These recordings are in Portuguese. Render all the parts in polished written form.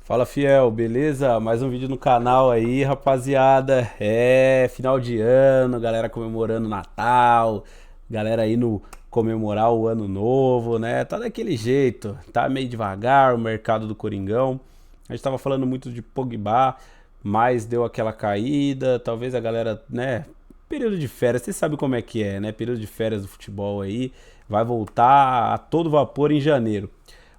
Fala, fiel, beleza? Mais um vídeo no canal aí, rapaziada. Final de ano, galera comemorando Natal, galera indo comemorar o Ano Novo, né? Tá daquele jeito, tá meio devagar o mercado do Coringão. A gente tava falando muito de Pogba, mas deu aquela caída. Talvez a galera, né? Período de férias, você sabe como é que é, né? Período de férias do futebol aí, vai voltar a todo vapor em janeiro.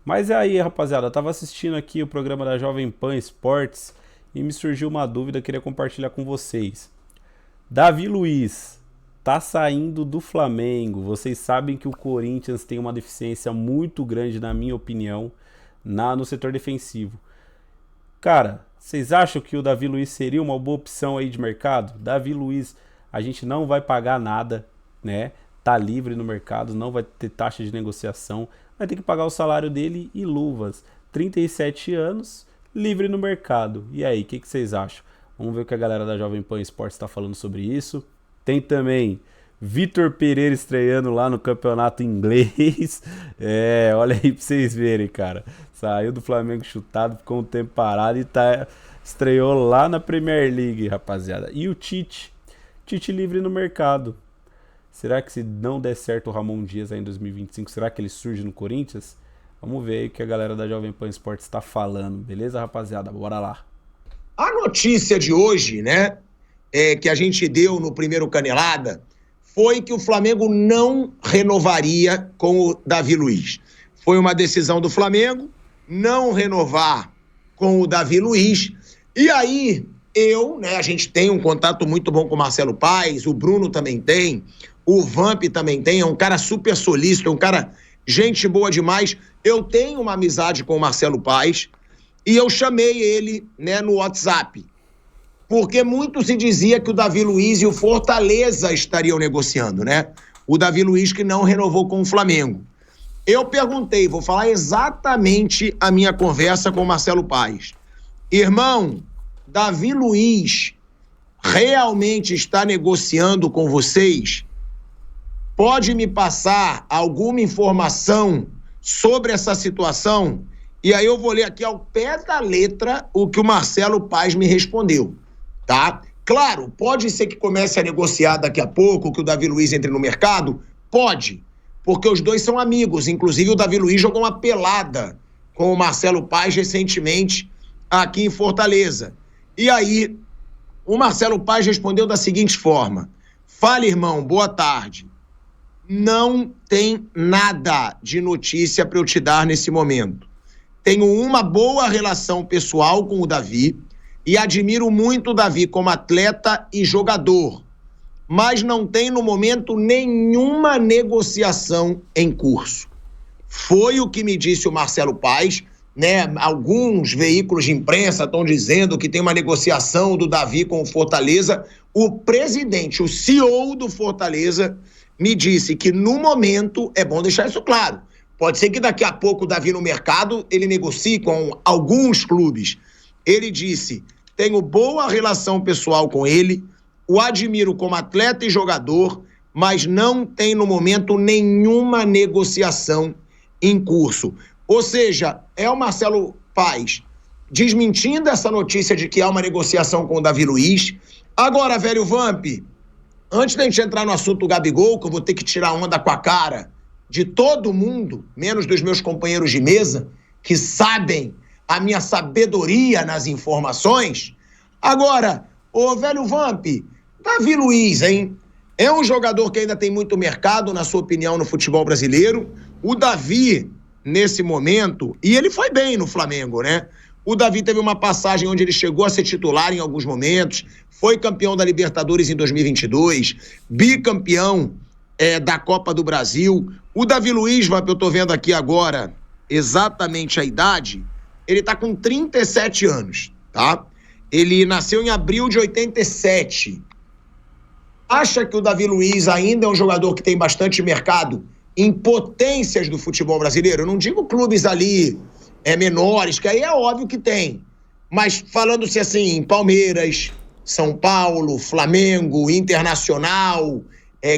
Mas é aí, rapaziada, eu tava assistindo aqui o programa da Jovem Pan Esportes e me surgiu uma dúvida, queria compartilhar com vocês. Davi Luiz tá saindo do Flamengo. Vocês sabem que o Corinthians tem uma deficiência muito grande, na minha opinião, no setor defensivo. Cara, vocês acham que o Davi Luiz seria uma boa opção aí de mercado? Davi Luiz, a gente não vai pagar nada, né? Tá livre no mercado, não vai ter taxa de negociação, vai ter que pagar o salário dele e luvas. 37 anos, livre no mercado. E aí, o que vocês acham? Vamos ver o que a galera da Jovem Pan Esportes está falando sobre isso. Tem também Vitor Pereira estreando lá no campeonato inglês. Olha aí pra vocês verem, cara. Saiu do Flamengo chutado, ficou um tempo parado e estreou lá na Premier League, rapaziada. E o Tite livre no mercado. Será que se não der certo o Ramon Dias aí em 2025, será que ele surge no Corinthians? Vamos ver aí o que a galera da Jovem Pan Esportes está falando. Beleza, rapaziada? Bora lá. A notícia de hoje, né, que a gente deu no primeiro Canelada, foi que o Flamengo não renovaria com o Davi Luiz. Foi uma decisão do Flamengo não renovar com o Davi Luiz. E aí, a gente tem um contato muito bom com o Marcelo Paes, o Bruno também tem, o Vamp também tem, é um cara super solícito, é um cara gente boa demais. Eu tenho uma amizade com o Marcelo Paes e eu chamei ele, né, no WhatsApp, porque muito se dizia que o Davi Luiz e o Fortaleza estariam negociando, né? O Davi Luiz que não renovou com o Flamengo. Eu perguntei, vou falar exatamente a minha conversa com o Marcelo Paes. Irmão, Davi Luiz realmente está negociando com vocês? Pode me passar alguma informação sobre essa situação? E aí eu vou ler aqui ao pé da letra o que o Marcelo Paes me respondeu, tá? Claro, pode ser que comece a negociar daqui a pouco, que o Davi Luiz entre no mercado? Pode, porque os dois são amigos. Inclusive o Davi Luiz jogou uma pelada com o Marcelo Paes recentemente aqui em Fortaleza. E aí o Marcelo Paes respondeu da seguinte forma: fala, irmão, boa tarde. Não tem nada de notícia para eu te dar nesse momento. Tenho uma boa relação pessoal com o Davi e admiro muito o Davi como atleta e jogador, mas não tem no momento nenhuma negociação em curso. Foi o que me disse o Marcelo Paes, né? Alguns veículos de imprensa estão dizendo que tem uma negociação do Davi com o Fortaleza. O presidente, o CEO do Fortaleza, me disse que no momento, é bom deixar isso claro, pode ser que daqui a pouco o Davi no mercado, ele negocie com alguns clubes. Ele disse, tenho boa relação pessoal com ele, o admiro como atleta e jogador, mas não tem no momento nenhuma negociação em curso. Ou seja, é o Marcelo Paes desmentindo essa notícia de que há uma negociação com o Davi Luiz. Agora, velho Vamp, antes da gente entrar no assunto do Gabigol, que eu vou ter que tirar onda com a cara de todo mundo, menos dos meus companheiros de mesa, que sabem a minha sabedoria nas informações. Agora, ô velho Vamp, Davi Luiz, hein? É um jogador que ainda tem muito mercado, na sua opinião, no futebol brasileiro. O Davi, nesse momento, e ele foi bem no Flamengo, né? O Davi teve uma passagem onde ele chegou a ser titular em alguns momentos, foi campeão da Libertadores em 2022, bicampeão da Copa do Brasil. O Davi Luiz, eu tô vendo aqui agora exatamente a idade, ele tá com 37 anos, tá? Ele nasceu em abril de 87. Acha que o Davi Luiz ainda é um jogador que tem bastante mercado em potências do futebol brasileiro? Eu não digo clubes ali menores, que aí é óbvio que tem. Mas falando-se assim, Palmeiras, São Paulo, Flamengo, Internacional,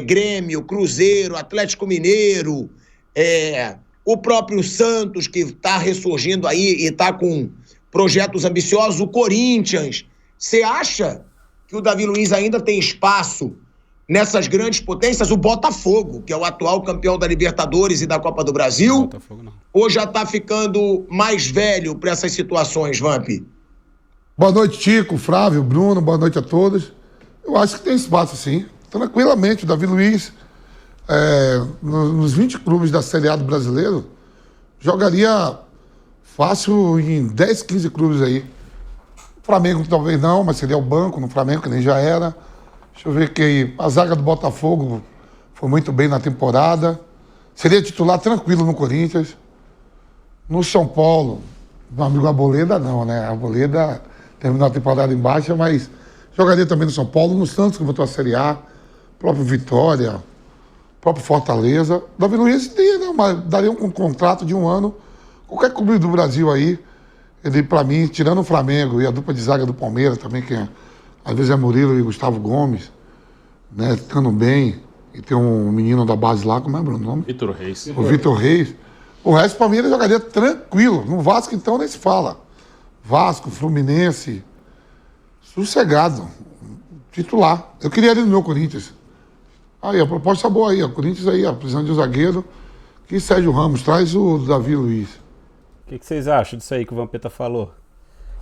Grêmio, Cruzeiro, Atlético Mineiro, o próprio Santos, que está ressurgindo aí e está com projetos ambiciosos, o Corinthians. Você acha que o Davi Luiz ainda tem espaço nessas grandes potências? O Botafogo, que é o atual campeão da Libertadores e da Copa do Brasil, Botafogo não. Ou já está ficando mais velho para essas situações, Vamp? Boa noite, Tico, Flávio, Bruno, boa noite a todos. Eu acho que tem espaço, sim. Tranquilamente, o Davi Luiz, nos 20 clubes da Série A do brasileiro, jogaria fácil em 10, 15 clubes aí. Flamengo talvez não, mas seria o banco no Flamengo, que nem já era. Deixa eu ver aqui, a zaga do Botafogo foi muito bem na temporada. Seria titular tranquilo no Corinthians. No São Paulo, meu amigo Arboleda não, né? A Arboleda terminou a temporada em baixa, mas jogaria também no São Paulo, no Santos, que voltou a Série A, próprio Vitória, próprio Fortaleza. Davi Luiz daria um contrato de 1 ano. Qualquer clube do Brasil aí, ele, pra mim, tirando o Flamengo e a dupla de zaga do Palmeiras também, que às vezes é Murilo e Gustavo Gomes, né? Ficando bem. E tem um menino da base lá, como é o nome? Vitor Reis. O Vitor Reis. O resto do Palmeiras jogaria tranquilo. No Vasco, então, nem se fala. Vasco, Fluminense, sossegado. Titular. Eu queria ele no meu Corinthians. Aí, a proposta boa aí. O Corinthians aí, precisando de um zagueiro. Que Sérgio Ramos, traz o Davi Luiz. O que vocês acham disso aí que o Vampeta falou?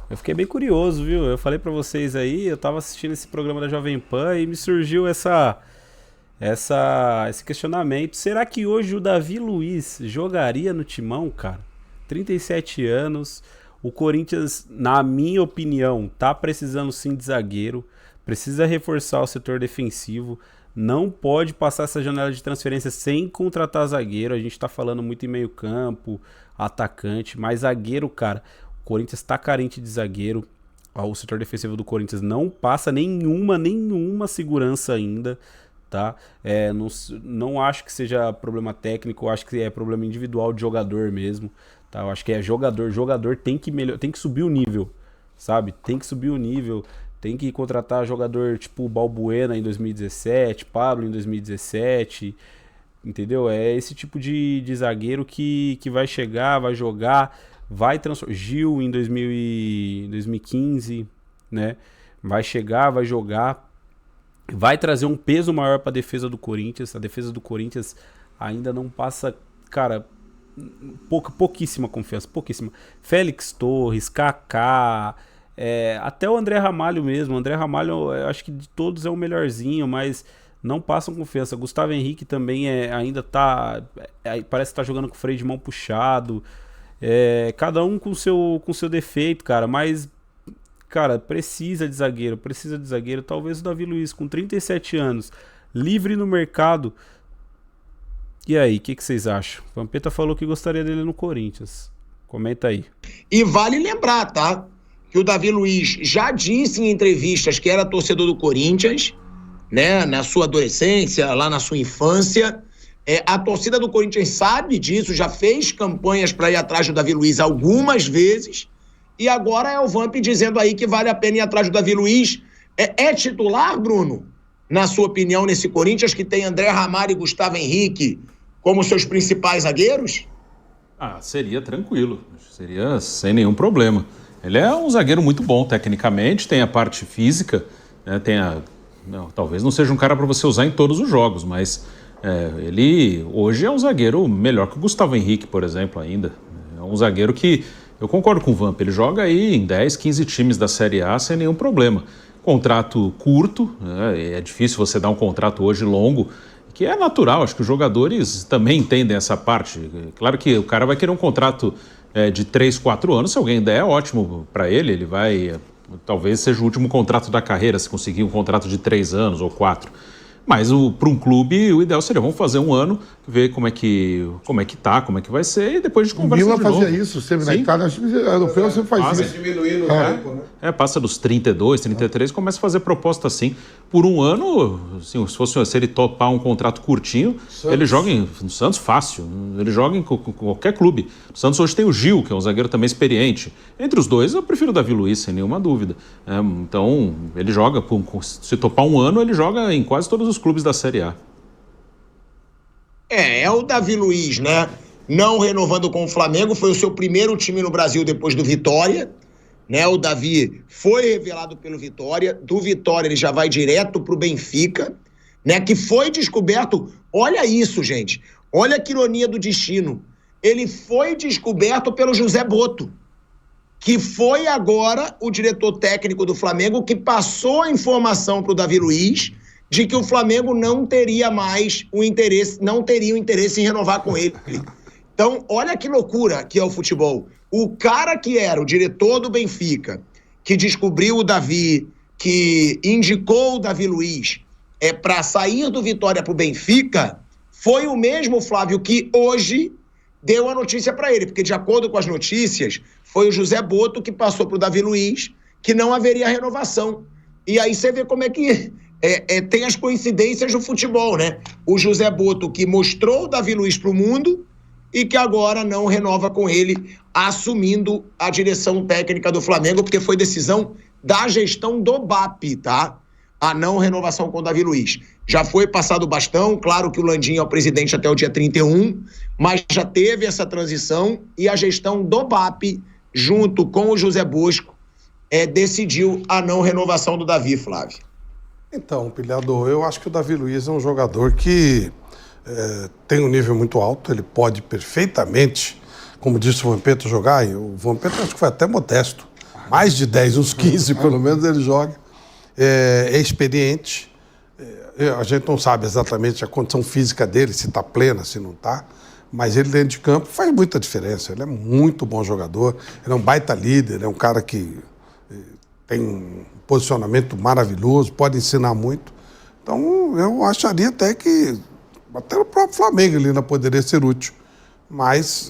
Eu fiquei bem curioso, viu? Eu falei pra vocês aí, eu tava assistindo esse programa da Jovem Pan e me surgiu esse questionamento. Será que hoje o Davi Luiz jogaria no Timão, cara? 37 anos, o Corinthians, na minha opinião, tá precisando sim de zagueiro, precisa reforçar o setor defensivo, não pode passar essa janela de transferência sem contratar zagueiro. A gente tá falando muito em meio campo, atacante, mas zagueiro, cara, o Corinthians tá carente de zagueiro. O setor defensivo do Corinthians não passa nenhuma segurança ainda. Tá? Não acho que seja problema técnico, eu acho que é problema individual de jogador mesmo, tá? Eu acho que é jogador tem que subir o nível, sabe? Tem que subir o nível, tem que contratar jogador tipo Balbuena em 2017, Pablo em 2017, entendeu? É esse tipo de zagueiro que vai chegar, vai jogar, vai transformar. Gil em 2015, né? Vai chegar, vai jogar, vai trazer um peso maior para a defesa do Corinthians. A defesa do Corinthians ainda não passa, cara, pouquíssima confiança, pouquíssima. Félix Torres, Kaká, até o André Ramalho mesmo. O André Ramalho, eu acho que de todos é o melhorzinho, mas não passam confiança. Gustavo Henrique também ainda tá, parece que tá jogando com o freio de mão puxado. Cada um com seu defeito, cara, mas... Cara, precisa de zagueiro. Talvez o Davi Luiz, com 37 anos, livre no mercado. E aí, o que vocês acham? O Vampeta falou que gostaria dele no Corinthians. Comenta aí. E vale lembrar, tá? Que o Davi Luiz já disse em entrevistas que era torcedor do Corinthians, né? Na sua adolescência, lá na sua infância. A torcida do Corinthians sabe disso, já fez campanhas para ir atrás do Davi Luiz algumas vezes. E agora é o Vamp dizendo aí que vale a pena ir atrás do Davi Luiz. É titular, Bruno, na sua opinião, nesse Corinthians que tem André Ramalho e Gustavo Henrique como seus principais zagueiros? Seria tranquilo. Seria sem nenhum problema. Ele é um zagueiro muito bom tecnicamente, tem a parte física, né, talvez não seja um cara para você usar em todos os jogos, mas ele hoje é um zagueiro melhor que o Gustavo Henrique, por exemplo, ainda. É um zagueiro que... Eu concordo com o Vamp, ele joga aí em 10, 15 times da Série A sem nenhum problema. Contrato curto, né? É difícil você dar um contrato hoje longo, que é natural, acho que os jogadores também entendem essa parte. Claro que o cara vai querer um contrato de 3, 4 anos, se alguém der, é ótimo para ele, ele vai... Talvez seja o último contrato da carreira, se conseguir um contrato de 3 anos ou 4. Mas para um clube, o ideal seria, vamos fazer 1 ano, ver como é que tá, como é que vai ser, e depois a gente conversa de novo. O Milan fazia isso, sempre na Itália, os times europeus sempre faz isso. Diminuindo o tempo, né? Passa dos 32, 33, começa a fazer proposta assim. Por 1 ano, assim, se ele topar um contrato curtinho, ele joga no Santos fácil, ele joga em qualquer clube. O Santos hoje tem o Gil, que é um zagueiro também experiente. Entre os dois, eu prefiro o Davi Luiz, sem nenhuma dúvida. Então, ele joga, se topar 1 ano, ele joga em quase todos os clubes da Série A. É o Davi Luiz, né? Não renovando com o Flamengo, foi o seu primeiro time no Brasil depois do Vitória, né? O Davi foi revelado pelo Vitória, do Vitória ele já vai direto para o Benfica, né? Que foi descoberto, olha isso, gente, olha que ironia do destino, ele foi descoberto pelo José Boto, que foi agora o diretor técnico do Flamengo, que passou a informação para o Davi Luiz de que o Flamengo não teria mais o interesse, não teria o interesse em renovar com ele. Então, olha que loucura que é o futebol. O cara que era o diretor do Benfica, que descobriu o Davi, que indicou o Davi Luiz para sair do Vitória para o Benfica, foi o mesmo, Flávio, que hoje deu a notícia para ele, porque de acordo com as notícias, foi o José Boto que passou para o Davi Luiz que não haveria renovação. E aí você vê como é que tem as coincidências do futebol, né? O José Boto que mostrou o Davi Luiz para o mundo e que agora não renova com ele, assumindo a direção técnica do Flamengo, porque foi decisão da gestão do BAP, tá? A não renovação com o Davi Luiz. Já foi passado o bastão, claro que o Landim é o presidente até o dia 31, mas já teve essa transição e a gestão do BAP, junto com o José Bosco, decidiu a não renovação do Davi, Flávio. Então, Pilhador, eu acho que o Davi Luiz é um jogador que tem um nível muito alto, ele pode perfeitamente, como disse o Vampeta, jogar, e o Vampeta acho que foi até modesto, mais de 10, uns 15 pelo menos ele joga. É experiente, a gente não sabe exatamente a condição física dele, se está plena, se não está, mas ele dentro de campo faz muita diferença, ele é muito bom jogador, ele é um baita líder, é um cara que tem um posicionamento maravilhoso, pode ensinar muito, então eu acharia até que até o próprio Flamengo ele ainda poderia ser útil, mas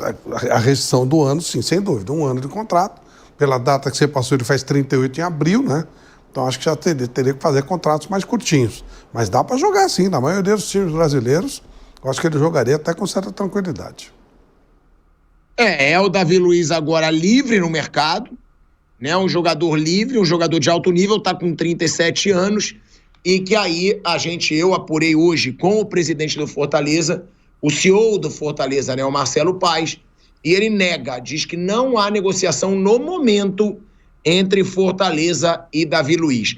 a restrição do ano, sim, sem dúvida, 1 ano de contrato, pela data que você passou ele faz 38 em abril, né? Então, acho que já teria que fazer contratos mais curtinhos. Mas dá para jogar, sim. Na maioria dos times brasileiros, eu acho que ele jogaria até com certa tranquilidade. É o Davi Luiz agora livre no mercado, né? Um jogador livre, um jogador de alto nível, está com 37 anos, e que aí eu apurei hoje com o presidente do Fortaleza, o CEO do Fortaleza, né? O Marcelo Paes, e ele diz que não há negociação no momento entre Fortaleza e Davi Luiz.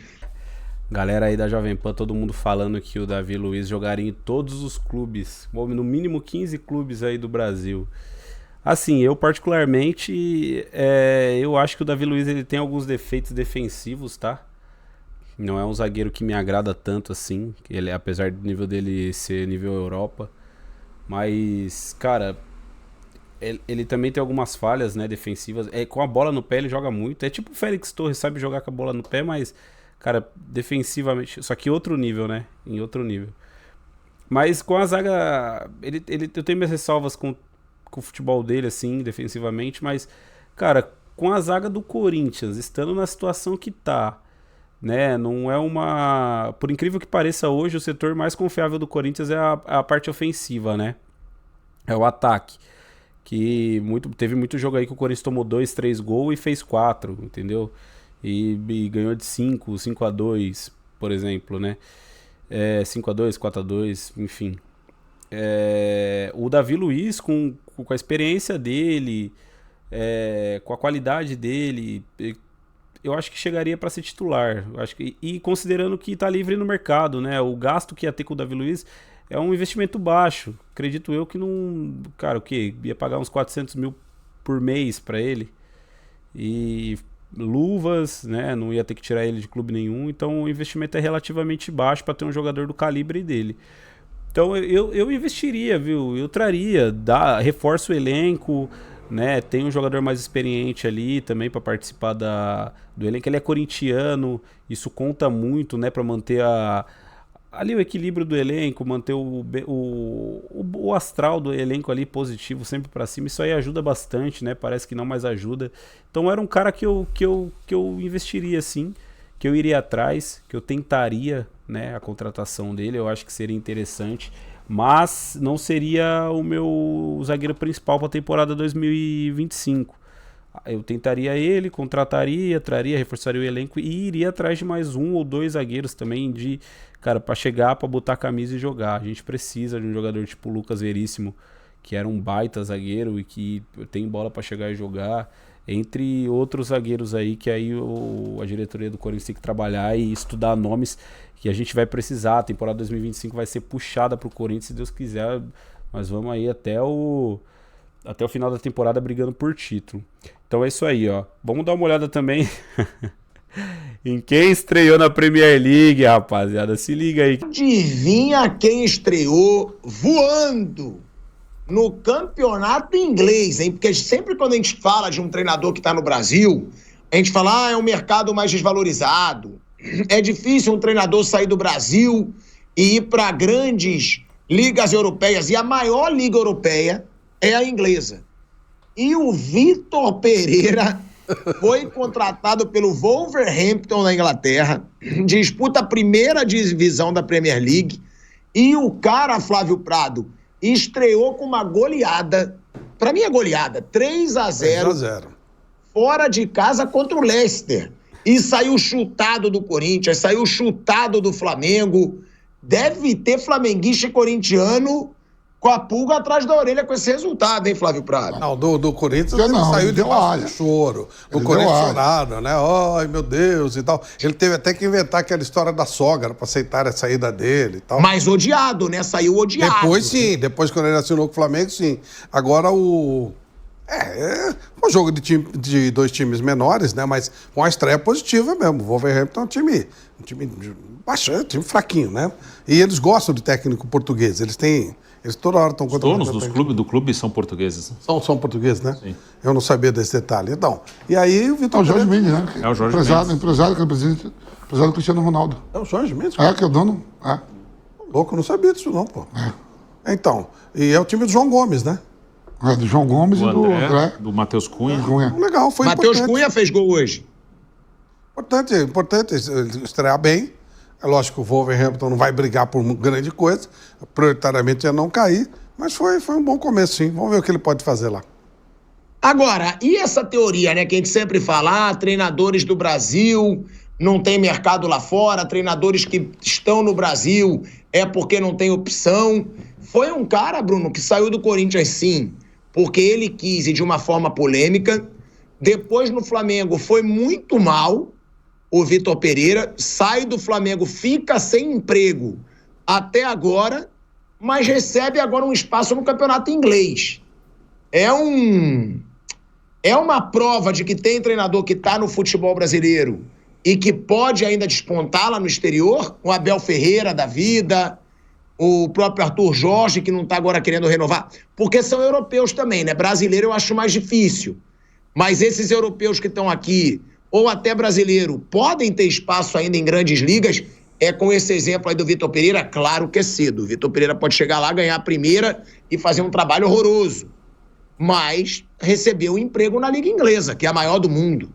Galera aí da Jovem Pan, todo mundo falando que o Davi Luiz jogaria em todos os clubes, no mínimo 15 clubes aí do Brasil. Assim, eu particularmente, eu acho que o Davi Luiz ele tem alguns defeitos defensivos, tá? Não é um zagueiro que me agrada tanto assim, ele, apesar do nível dele ser nível Europa. Mas, cara, ele também tem algumas falhas, né, defensivas. Com a bola no pé ele joga muito. É tipo o Félix Torres, sabe jogar com a bola no pé, mas, cara, defensivamente... Só que outro nível, né? Em outro nível. Mas com a zaga... eu tenho minhas ressalvas com o futebol dele, assim, defensivamente. Mas, cara, com a zaga do Corinthians, estando na situação que tá, né? Não é uma... Por incrível que pareça, hoje o setor mais confiável do Corinthians é a parte ofensiva, né? É o ataque. Que teve muito jogo aí que o Corinthians tomou 2, 3 gols e fez 4, entendeu? E ganhou de 5-2, por exemplo, né? 5-2, 4-2, enfim. O Davi Luiz, com a experiência dele, com a qualidade dele, eu acho que chegaria para ser titular. E considerando que tá livre no mercado, né? O gasto que ia ter com o Davi Luiz é um investimento baixo. Acredito eu que não... Cara, o quê? Ia pagar uns 400 mil por mês pra ele. E luvas, né? Não ia ter que tirar ele de clube nenhum. Então o investimento é relativamente baixo para ter um jogador do calibre dele. Então eu investiria, viu? Eu traria, reforço o elenco, né? Tem um jogador mais experiente ali também para participar do elenco. Ele é corintiano, isso conta muito, né? Para manter ali o equilíbrio do elenco, manter o astral do elenco ali positivo, sempre pra cima. Isso aí ajuda bastante, né? Parece que não, mas ajuda. Então era um cara que eu investiria, sim, que eu iria atrás, que eu tentaria, né, a contratação dele. Eu acho que seria interessante, mas não seria o meu zagueiro principal para a temporada 2025. Eu tentaria ele, contrataria, traria, reforçaria o elenco e iria atrás de mais 1 ou 2 zagueiros também, cara, para chegar, para botar a camisa e jogar. A gente precisa de um jogador tipo o Lucas Veríssimo, que era um baita zagueiro e que tem bola para chegar e jogar. entre outros zagueiros aí, que aí a diretoria do Corinthians tem que trabalhar e estudar nomes que a gente vai precisar. A temporada 2025 vai ser puxada pro Corinthians, se Deus quiser. Nós vamos aí até o final da temporada brigando por título. Então é isso aí, ó. Vamos dar uma olhada também em quem estreou na Premier League, rapaziada. Se liga aí. Adivinha quem estreou voando no campeonato inglês, hein? Porque sempre quando a gente fala de um treinador que está no Brasil, a gente fala, é um mercado mais desvalorizado. É difícil um treinador sair do Brasil e ir para grandes ligas europeias. E a maior liga europeia é a inglesa. E o Vitor Pereira foi contratado pelo Wolverhampton na Inglaterra, disputa a primeira divisão da Premier League, e o cara, Flávio Prado, estreou com uma goleada, pra mim é goleada, 3-0, fora de casa contra o Leicester. E saiu chutado do Corinthians, saiu chutado do Flamengo. Deve ter flamenguista e corintiano com a pulga atrás da orelha com esse resultado, hein, Flávio Prado? Não, do Corinthians ele saiu de um choro. Do Corinthians chorado, né? Ai, meu Deus e tal. Ele teve até que inventar aquela história da sogra pra aceitar a saída dele e tal. Mas odiado, né? Saiu odiado. Depois sim, depois quando ele assinou com o Flamengo, sim. Agora o... É um jogo de dois times menores, né? Mas com a estreia positiva mesmo. O Wolverhampton é um time baixo, time fraquinho, né? E eles gostam de técnico português. Eles toda hora estão... Os donos do clube são portugueses. São portugueses, né? Sim. Eu não sabia desse detalhe. Então, e aí o Vitor... É o Jorge Mendes, né? É o Jorge empresário do Cristiano Ronaldo. É o Jorge Mendes? É, que é o dono. É. Louco, eu não sabia disso não, pô. Então, e é o time do João Gomes, né? É, do João Gomes e do André. Do Matheus Cunha. Legal, foi Matheus importante. Cunha fez gol hoje. Importante estrear bem. É lógico que o Wolverhampton não vai brigar por grande coisa. Prioritariamente é não cair. Mas foi um bom começo, sim. Vamos ver o que ele pode fazer lá. Agora, e essa teoria, né, que a gente sempre fala, treinadores do Brasil não tem mercado lá fora, treinadores que estão no Brasil é porque não tem opção. Foi um cara, Bruno, que saiu do Corinthians, sim, porque ele quis e de uma forma polêmica. Depois no Flamengo foi muito mal. O Vitor Pereira sai do Flamengo, fica sem emprego até agora, mas recebe agora um espaço no campeonato inglês. É uma prova de que tem treinador que está no futebol brasileiro e que pode ainda despontar lá no exterior, o Abel Ferreira da vida, o próprio Arthur Jorge, que não está agora querendo renovar, porque são europeus também, né? Brasileiro eu acho mais difícil, mas esses europeus que estão aqui, ou até brasileiro, podem ter espaço ainda em grandes ligas. É com esse exemplo aí do Vitor Pereira, claro que é cedo. O Vitor Pereira pode chegar lá, ganhar a primeira e fazer um trabalho horroroso. Mas recebeu um emprego na Liga Inglesa, que é a maior do mundo.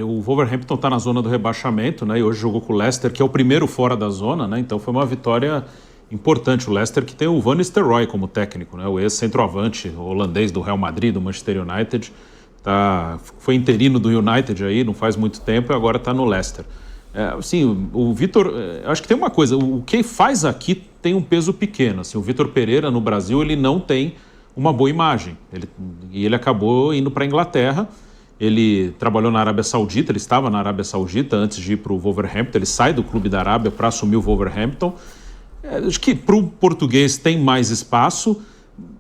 O Wolverhampton está na zona do rebaixamento, né? E hoje jogou com o Leicester, que é o primeiro fora da zona, né? Então foi uma vitória importante. O Leicester que tem o Van Nistelrooy como técnico, né? O ex-centroavante holandês do Real Madrid, do Manchester United. Foi interino do United aí, não faz muito tempo, e agora está no Leicester. Assim, o Vitor, acho que tem uma coisa, o que faz aqui tem um peso pequeno. Assim, o Vitor Pereira no Brasil, ele não tem uma boa imagem. Ele acabou indo para a Inglaterra, ele trabalhou na Arábia Saudita, ele estava na Arábia Saudita antes de ir para o Wolverhampton, ele sai do clube da Arábia para assumir o Wolverhampton. Acho que para o português tem mais espaço.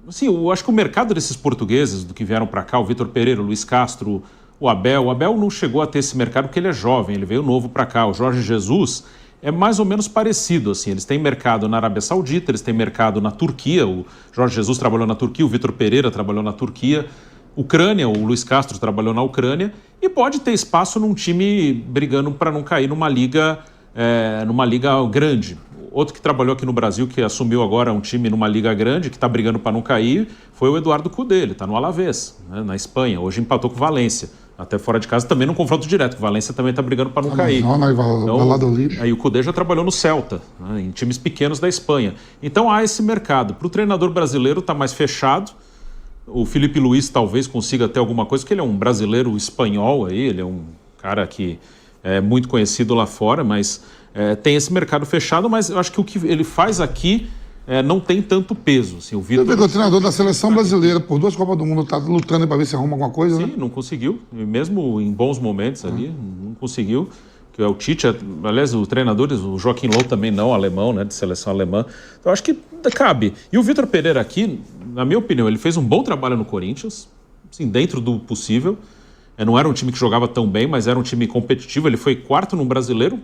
Assim, eu acho que o mercado desses portugueses do que vieram para cá, o Vitor Pereira, o Luiz Castro, o Abel não chegou a ter esse mercado porque ele é jovem, ele veio novo para cá. O Jorge Jesus é mais ou menos parecido, assim, eles têm mercado na Arábia Saudita, eles têm mercado na Turquia, o Jorge Jesus trabalhou na Turquia, o Vitor Pereira trabalhou na Turquia, Ucrânia, o Luiz Castro trabalhou na Ucrânia, e pode ter espaço num time brigando para não cair numa liga grande. Outro que trabalhou aqui no Brasil, que assumiu agora um time numa liga grande, que está brigando para não cair, foi o Eduardo Cudê, ele está no Alavés, né, na Espanha. Hoje empatou com o Valência, até fora de casa, também num confronto direto, o Valência também está brigando para não cair. Então, aí o Cudê já trabalhou no Celta, né, em times pequenos da Espanha. Então há esse mercado. Para o treinador brasileiro está mais fechado. O Felipe Luiz talvez consiga ter alguma coisa, porque ele é um brasileiro espanhol, aí, ele é um cara que é muito conhecido lá fora, mas... tem esse mercado fechado, mas eu acho que o que ele faz aqui não tem tanto peso. Assim, o Vitor... O treinador da seleção brasileira, por 2 Copas do Mundo, está lutando para ver se arruma alguma coisa, Sim, né? não conseguiu. E mesmo em bons momentos ali, não conseguiu. Que é o Tite, aliás, o treinador, o Joachim Löw também não, alemão, né, de seleção alemã. Então, acho que cabe. E o Vitor Pereira aqui, na minha opinião, ele fez um bom trabalho no Corinthians, assim, dentro do possível. Não era um time que jogava tão bem, mas era um time competitivo. Ele foi 4º no Brasileiro,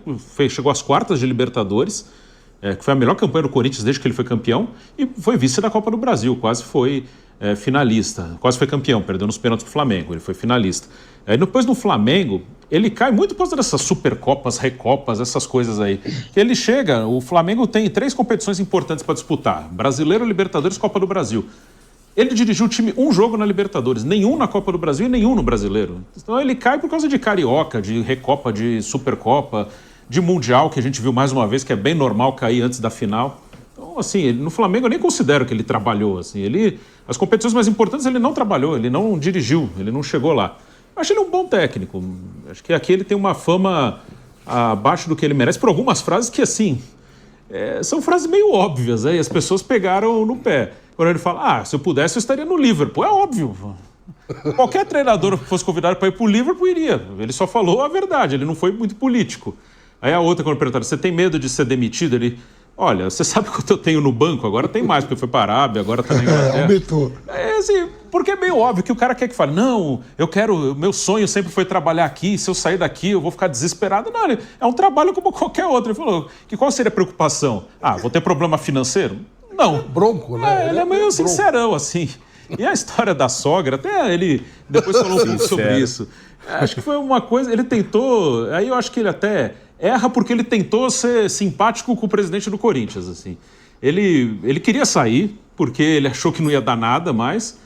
chegou às quartas de Libertadores, que foi a melhor campanha do Corinthians desde que ele foi campeão, e foi vice da Copa do Brasil, quase foi finalista, quase foi campeão, perdeu nos pênaltis pro Flamengo, ele foi finalista. Depois no Flamengo, ele cai muito por causa dessas Supercopas, Recopas, essas coisas aí. Que ele chega, o Flamengo tem 3 competições importantes para disputar, Brasileiro, Libertadores e Copa do Brasil. Ele dirigiu o time um jogo na Libertadores, nenhum na Copa do Brasil e nenhum no Brasileiro. Então ele cai por causa de Carioca, de Recopa, de Supercopa, de Mundial, que a gente viu mais uma vez, que é bem normal cair antes da final. Então, assim, no Flamengo eu nem considero que ele trabalhou. Assim, as competições mais importantes ele não trabalhou, ele não dirigiu, ele não chegou lá. Eu acho ele um bom técnico. Acho que aqui ele tem uma fama abaixo do que ele merece, por algumas frases que, assim, são frases meio óbvias, e as pessoas pegaram no pé. Quando ele fala, se eu pudesse eu estaria no Liverpool. É óbvio. Qualquer treinador que fosse convidado para ir para o Liverpool iria. Ele só falou a verdade, ele não foi muito político. Aí a outra, quando perguntaram, você tem medo de ser demitido? Ele, olha, você sabe quanto eu tenho no banco? Agora tem mais, porque foi para a Arábia, agora está na Inglaterra. Aumentou. Assim, porque é meio óbvio que o cara quer que fale, não, meu sonho sempre foi trabalhar aqui, se eu sair daqui eu vou ficar desesperado. Não, é um trabalho como qualquer outro. Ele falou, qual seria a preocupação? Vou ter problema financeiro? Não. Bronco, né? Ele é meio sincerão, assim. E a história da sogra, até ele depois falou um pouco sobre isso. Acho que foi uma coisa, ele tentou, aí eu acho que ele até erra porque ele tentou ser simpático com o presidente do Corinthians, assim. Ele queria sair, porque ele achou que não ia dar nada mais,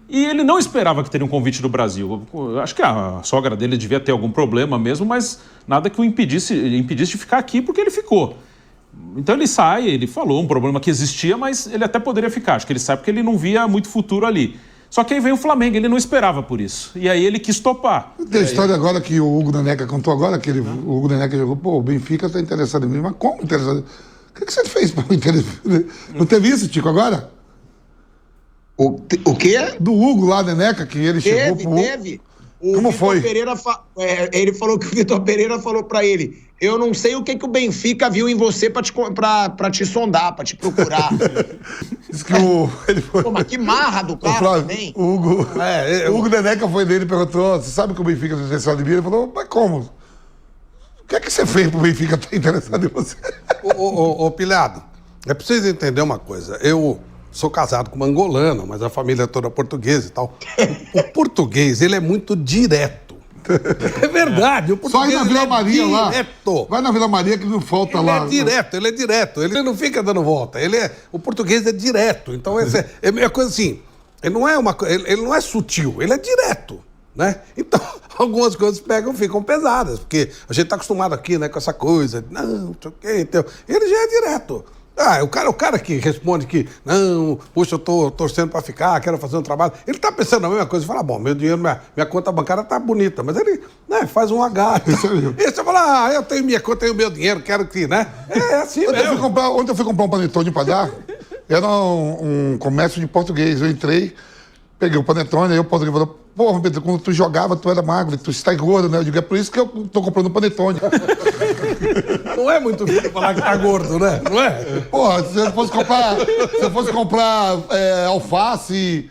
e ele não esperava que teria um convite do Brasil. Acho que a sogra dele devia ter algum problema mesmo, mas nada que o impedisse de ficar aqui, porque ele ficou. Então ele sai, ele falou um problema que existia, mas ele até poderia ficar. Acho que ele sai porque ele não via muito futuro ali. Só que aí veio o Flamengo, ele não esperava por isso. E aí ele quis topar. Tem a história agora que o Hugo Neneca contou agora, que o Hugo Neneca jogou, o Benfica está interessado em mim. Mas como interessado? O que você fez para me interessar? Não teve isso, Tico, agora? O quê? Do Hugo lá, Neneca, que ele chegou pro... Teve. Como foi? Ele falou que o Vitor Pereira falou pra ele, eu não sei o que o Benfica viu em você pra te sondar, pra te procurar. Diz que ele foi... Pô, mas que marra do cara também. O Hugo Neneca foi dele e perguntou, você sabe que o Benfica está interessado em mim? Ele falou, mas como? O que é que você fez pro Benfica estar interessado em você? Ô, Pilhado, é pra vocês entenderem uma coisa. Eu sou casado com uma angolana, mas a família é toda portuguesa e tal. O português, ele é muito direto. É verdade. O Só ir na Vila Maria lá. Direto. Vai na Vila Maria que não falta lá. Ele é direto. Ele não fica dando volta. O português é direto. Então, é meio coisa assim. Ele não é sutil, ele é direto, né? Então, algumas coisas ficam pesadas, porque a gente tá acostumado aqui, né, com essa coisa. Não sei o quê. Então, ele já é direto. O cara que responde que, não, puxa, eu tô torcendo pra ficar, quero fazer um trabalho. Ele tá pensando a mesma coisa, fala, bom, meu dinheiro, minha conta bancária tá bonita, mas ele, né, faz um H. E você fala, eu tenho minha conta, tenho meu dinheiro, quero que, né? É assim mesmo. Ontem eu fui comprar um panetone pra dar, era um comércio de português, eu entrei, peguei o panetone, aí o português falou, porra, Pedro, quando tu jogava, tu era magro, tu está gordo, né? Eu digo, é por isso que eu tô comprando panetone. Não é muito difícil falar que tá gordo, né? Não é? Porra, se eu fosse comprar alface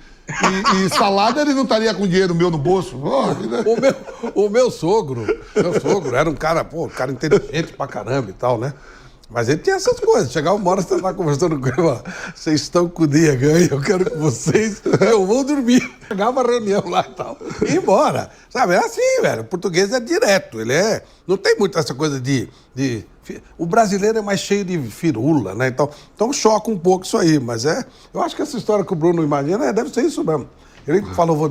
e salada, ele não estaria com dinheiro meu no bolso. Porra, né? O meu sogro era um cara inteligente pra caramba e tal, né? Mas ele tinha essas coisas. Chegava uma hora, você estava conversando com ele, vocês estão com o dia ganho, eu quero que vocês... Eu vou dormir. Chegava a reunião lá e tal. E ia embora. Sabe, é assim, velho. O português é direto. Não tem muito essa coisa de... O brasileiro é mais cheio de firula, né? Então choca um pouco isso aí. Mas eu acho que essa história que o Bruno imagina deve ser isso mesmo. Ele falou,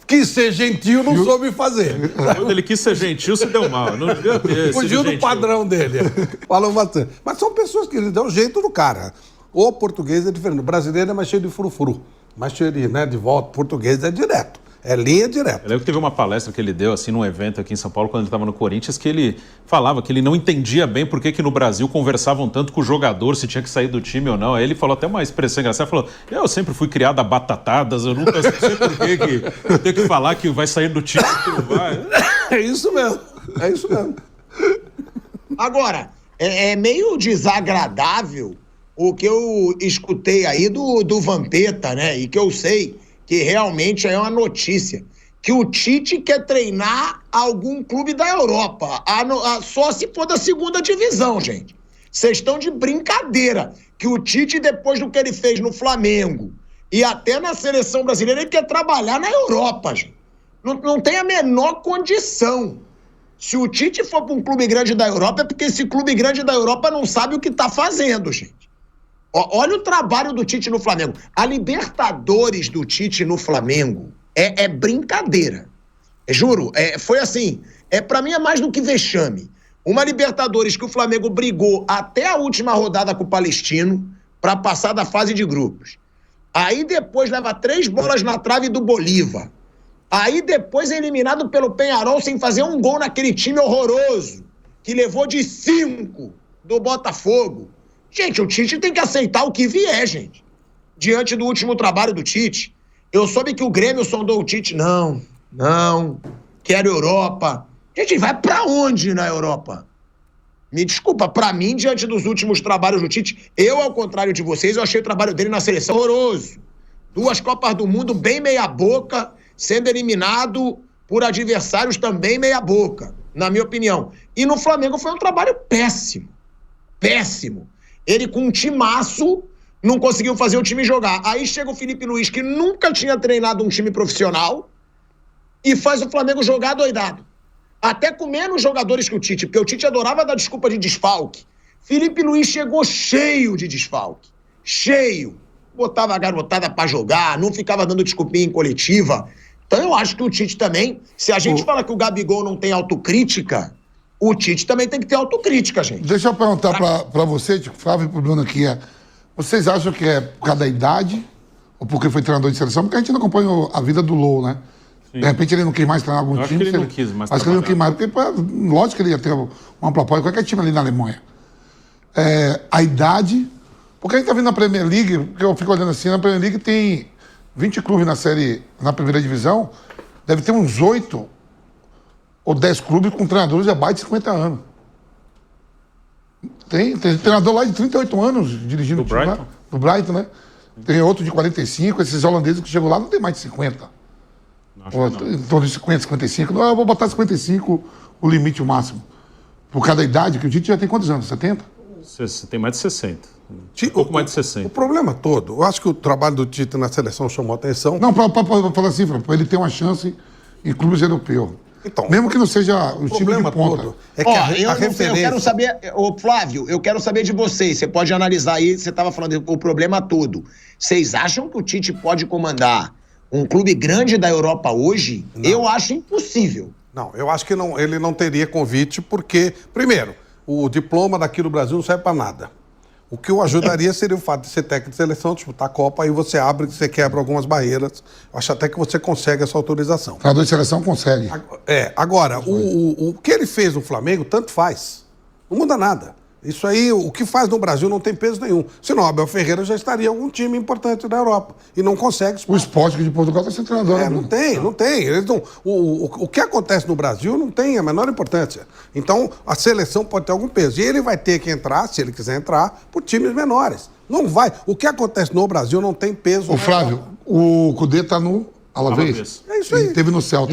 quis ser gentil, não soube fazer. Quando ele quis ser gentil, se deu mal. Não devia ter fugiu do padrão dele. Falou bastante. Mas são pessoas que dão jeito do cara. O português é diferente. O brasileiro é mais cheio de frufru. Mais cheio de volta. O português é direto. É linha direta. Eu lembro que teve uma palestra que ele deu assim num evento aqui em São Paulo, quando ele estava no Corinthians, que ele falava que ele não entendia bem por que no Brasil conversavam tanto com o jogador, se tinha que sair do time ou não. Aí ele falou até uma expressão engraçada, falou, eu sempre fui criado a batatadas, eu nunca sei por que eu tenho que falar que vai sair do time que não vai. É isso mesmo. É isso mesmo. Agora, é meio desagradável o que eu escutei aí do Vampeta, né? E que eu sei que realmente é uma notícia. Que o Tite quer treinar algum clube da Europa. Só se for da segunda divisão, gente. Vocês estão de brincadeira. Que o Tite, depois do que ele fez no Flamengo e até na seleção brasileira, ele quer trabalhar na Europa, gente. Não tem a menor condição. Se o Tite for para um clube grande da Europa, é porque esse clube grande da Europa não sabe o que está fazendo, gente. Olha o trabalho do Tite no Flamengo. A Libertadores do Tite no Flamengo é brincadeira. Juro, foi assim. Para mim é mais do que vexame. Uma Libertadores que o Flamengo brigou até a última rodada com o Palestino para passar da fase de grupos. Aí depois leva 3 bolas na trave do Bolívar. Aí depois é eliminado pelo Peñarol sem fazer um gol naquele time horroroso, que levou de 5 do Botafogo. Gente, o Tite tem que aceitar o que vier, gente. Diante do último trabalho do Tite. Eu soube que o Grêmio sondou o Tite. Não, quero Europa. Gente, vai pra onde na Europa? Me desculpa, pra mim, diante dos últimos trabalhos do Tite, eu, ao contrário de vocês, eu achei o trabalho dele na seleção horroroso. 2 Copas do Mundo bem meia boca, sendo eliminado por adversários também meia boca, na minha opinião. E no Flamengo foi um trabalho péssimo. Péssimo. Ele com um timaço não conseguiu fazer o time jogar. Aí chega o Felipe Luiz, que nunca tinha treinado um time profissional, e faz o Flamengo jogar doidado. Até com menos jogadores que o Tite, porque o Tite adorava dar desculpa de desfalque. Felipe Luiz chegou cheio de desfalque. Cheio. Botava a garotada pra jogar, não ficava dando desculpinha em coletiva. Então eu acho que o Tite também, se a gente fala que o Gabigol não tem autocrítica, o Tite também tem que ter autocrítica, gente. Deixa eu perguntar pra você, Tico Flávio, e pro Bruno aqui, vocês acham que é por causa da idade ou porque foi treinador de seleção? Porque a gente não acompanha a vida do Low, né? Sim. De repente ele não quis mais treinar algum time. Acho que ele não quis mais. Acho que ele não quis mais, porque lógico que ele ia ter uma proposta, qualquer time ali na Alemanha. A idade, porque a gente tá vendo na Premier League, porque eu fico olhando assim, na Premier League tem 20 clubes na primeira divisão, deve ter uns 8 ou 10 clubes com treinadores de abaixo de 50 anos. Tem treinador lá de 38 anos dirigindo o time lá, do Brighton, né? Tem outro de 45, esses holandeses que chegam lá não tem mais de 50. Em torno de 50, 55. Não, eu vou botar 55 o limite, o máximo. Por cada idade, que o Tite já tem quantos anos? 70? Você tem mais de 60. Um pouco mais de 60. O problema todo, eu acho que o trabalho do Tite na seleção chamou atenção. Não, para falar assim, para ele ter uma chance em clubes europeus. Então, mesmo que não seja o time de ponta. Todo é que a referência... Eu quero saber, Flávio, eu quero saber de vocês. Você pode analisar aí, você estava falando o problema todo. Vocês acham que o Tite pode comandar um clube grande da Europa hoje? Não. Eu acho impossível. Não, eu acho que não, ele não teria convite porque, primeiro, o diploma daqui do Brasil não serve para nada. O que o ajudaria seria o fato de ser técnico de seleção, disputar a Copa, aí você abre, você quebra algumas barreiras. Eu acho até que você consegue essa autorização. Treinador de seleção consegue. Agora, o que ele fez no Flamengo, tanto faz. Não muda nada. Isso aí, o que faz no Brasil não tem peso nenhum. Senão, o Abel Ferreira já estaria em algum time importante da Europa. E não consegue. O Sport de Portugal está sendo treinador. Não tem. Eles não, o que acontece no Brasil não tem a menor importância. Então, a seleção pode ter algum peso. E ele vai ter que entrar, se ele quiser entrar, por times menores. Não vai. O que acontece no Brasil não tem peso. Ô, Flávio, o Cudê está no Alavés. É isso aí. Ele teve no Celta.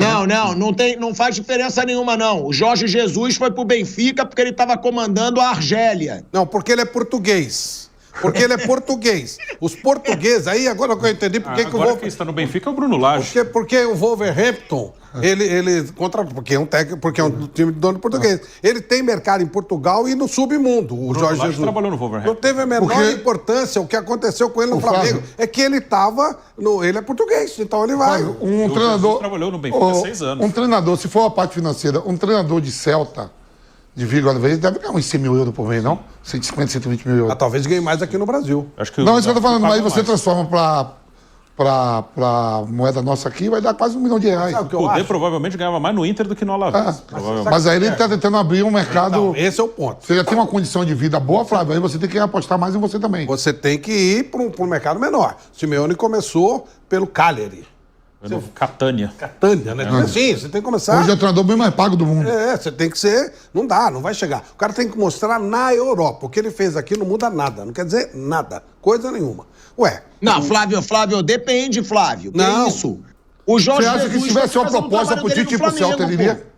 Não faz diferença nenhuma, não. O Jorge Jesus foi pro Benfica porque ele estava comandando a Argélia. Não, porque ele é português. Porque ele é português. Os portugueses, aí agora que eu entendi porque que o Wolverhampton... está no Benfica é o Bruno Lage. Porque o Wolverhampton, ele contratou, porque é um técnico, porque é um time de dono português. Ele tem mercado em Portugal e no submundo, o Jorge Jesus. Trabalhou no Wolverhampton. Não teve a menor importância o que aconteceu com ele no Flamengo. É que ele estava, ele é português, então ele vai. Um treinador trabalhou no Benfica 6 anos. Um treinador, se for a parte financeira, um treinador de Celta, de Vigo, Alavés, deve ganhar uns 100 mil euros por mês, não? 150, 120 mil euros. Talvez ganhe mais aqui no Brasil. Não, isso que eu tô falando, mas você transforma pra moeda nossa aqui, vai dar quase R$1 milhão. Sabe o que O eu Poder acho? provavelmente ganhava mais no Inter do que no Alavés. Provavelmente. Mas aí ele está tentando abrir um mercado. Então, esse é o ponto. Você já tem uma condição de vida boa, Flávio, aí você tem que apostar mais em você também. Você tem que ir para um mercado menor. Simeone começou pelo Cagliari. No Catânia. Catânia, né? Sim, você tem que começar... Hoje é o treinador bem mais pago do mundo. Você tem que ser... Não dá, não vai chegar. O cara tem que mostrar na Europa. O que ele fez aqui não muda nada. Não quer dizer nada. Coisa nenhuma. Ué... Não, Flávio, depende, Flávio. Que Não. é isso? O Jorge Você acha que Jesus se tivesse foi uma fazer um proposta trabalho pro dele Tite ir no pro Celta, ele Flamengo, iria?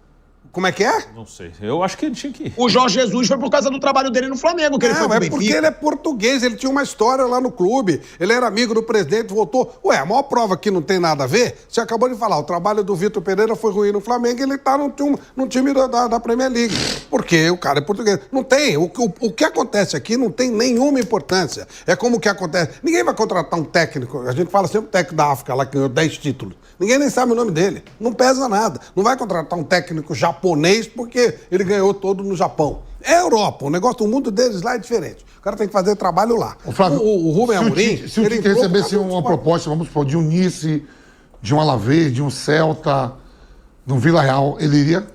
Como é que é? Não sei. Eu acho que ele tinha que ir. O Jorge Jesus foi por causa do trabalho dele no Flamengo, que ele foi pro É Benfica. porque ele é português, ele tinha uma história lá no clube, ele era amigo do presidente, voltou. Ué, a maior prova que não tem nada a ver, você acabou de falar, o trabalho do Vitor Pereira foi ruim no Flamengo e ele tá no time da Premier League. Porque o cara é português. Não tem. O que acontece aqui não tem nenhuma importância. É como o que acontece. Ninguém vai contratar um técnico, a gente fala sempre o técnico da África lá que ganhou 10 títulos. Ninguém nem sabe o nome dele. Não pesa nada. Não vai contratar um técnico japonês porque ele ganhou todo no Japão. É Europa. O negócio do mundo deles lá é diferente. O cara tem que fazer trabalho lá. Flávio, O Rubem Amorim... Se o Tite recebesse uma proposta, vamos supor, de um Nice, de um Alavés, de um Celta, de um Vila Real, ele iria?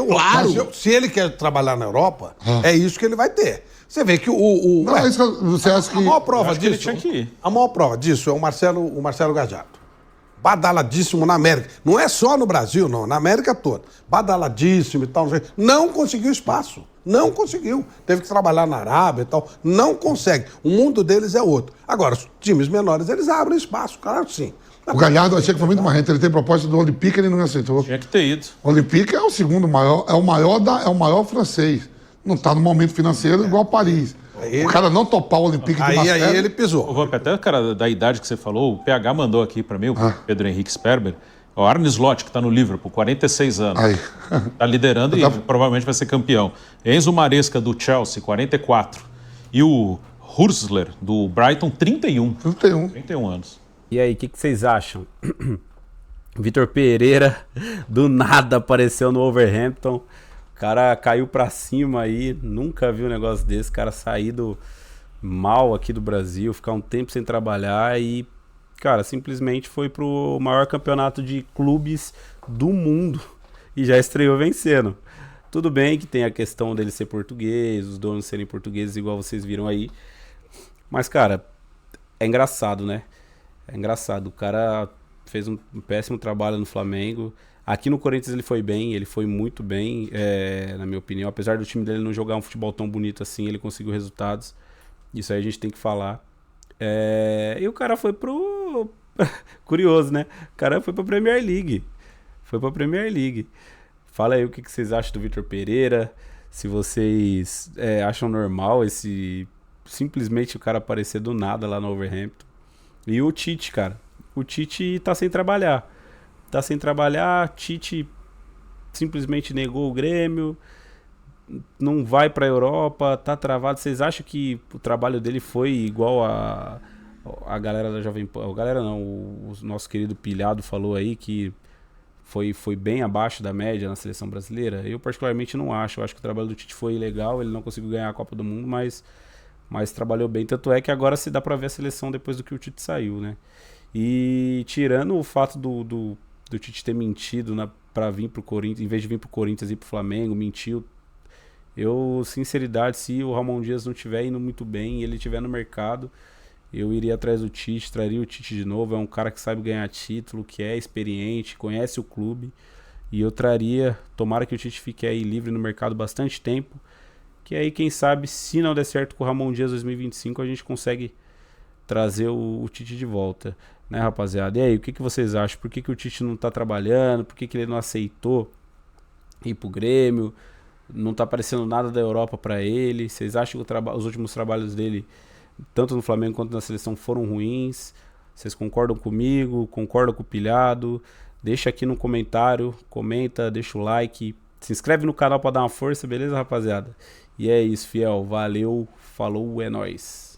Claro. Mas se ele quer trabalhar na Europa, é isso que ele vai ter. Você vê que Não, é isso que você acha que... a maior prova acho que ele disso... tinha que ir. A maior prova disso é o Marcelo Gajardo. Badaladíssimo na América. Não é só no Brasil, não. Na América toda. Badaladíssimo e tal. Não conseguiu espaço. Não conseguiu. Teve que trabalhar na Arábia e tal. Não consegue. O mundo deles é outro. Agora, os times menores, eles abrem espaço. Claro que sim. O Galhardo, eu achei que foi muito marrento. Ele tem proposta do Olympique, ele não aceitou. Tinha que ter ido. O Olympique é o segundo maior, é o maior francês. Não está no momento financeiro igual Paris. O cara não topar o Olympique de Marseille... Aí ele pisou. Ô, Vamp, até o cara da idade que você falou, o PH mandou aqui pra mim, o Pedro Henrique Sperber, o Arne Slot, que tá no Liverpool, 46 anos. Aí. Tá liderando e provavelmente vai ser campeão. Enzo Maresca, do Chelsea, 44. E o Hursler, do Brighton, 31. 31 anos. E aí, o que vocês acham? Vitor Pereira, do nada, apareceu no Wolverhampton. O cara caiu pra cima aí, nunca vi um negócio desse. O cara saído mal aqui do Brasil, ficar um tempo sem trabalhar e, cara, simplesmente foi pro maior campeonato de clubes do mundo e já estreou vencendo. Tudo bem que tem a questão dele ser português, os donos serem portugueses, igual vocês viram aí. Mas, cara, é engraçado, né? É engraçado. O cara fez um péssimo trabalho no Flamengo. Aqui no Corinthians ele foi bem, ele foi muito bem, na minha opinião. Apesar do time dele não jogar um futebol tão bonito assim, ele conseguiu resultados. Isso aí a gente tem que falar. E o cara foi pro... Curioso, né? O cara foi pra Premier League. Foi pra Premier League. Fala aí o que vocês acham do Vitor Pereira. Se vocês acham normal esse... Simplesmente o cara aparecer do nada lá no Wolverhampton. E o Tite, cara. O Tite tá sem trabalhar. Tá sem trabalhar, Tite simplesmente negou o Grêmio, não vai pra Europa, tá travado. Vocês acham que o trabalho dele foi igual a galera da Jovem Pan? A galera não, o nosso querido Pilhado falou aí que foi bem abaixo da média na seleção brasileira? Eu particularmente não acho. Eu acho que o trabalho do Tite foi legal, ele não conseguiu ganhar a Copa do Mundo, mas trabalhou bem. Tanto é que agora se dá pra ver a seleção depois do que o Tite saiu, né? E tirando o fato do Tite ter mentido pra vir pro Corinthians, em vez de vir pro Corinthians e pro Flamengo, mentiu. Eu, sinceridade, se o Ramon Dias não estiver indo muito bem e ele estiver no mercado, eu iria atrás do Tite, traria o Tite de novo. É um cara que sabe ganhar título, que é experiente, conhece o clube. E eu traria, tomara que o Tite fique aí livre no mercado bastante tempo, que aí, quem sabe, se não der certo com o Ramon Dias 2025, a gente consegue trazer o Tite de volta. Né, rapaziada? E aí, o que vocês acham? Por que o Tite não tá trabalhando? Por que ele não aceitou ir pro Grêmio? Não tá aparecendo nada da Europa pra ele? Vocês acham que os últimos trabalhos dele, tanto no Flamengo quanto na seleção, foram ruins? Vocês concordam comigo? Concordam com o Pilhado? Deixa aqui no comentário, comenta, deixa o like, se inscreve no canal pra dar uma força, beleza, rapaziada? E é isso, fiel. Valeu, falou, é nóis.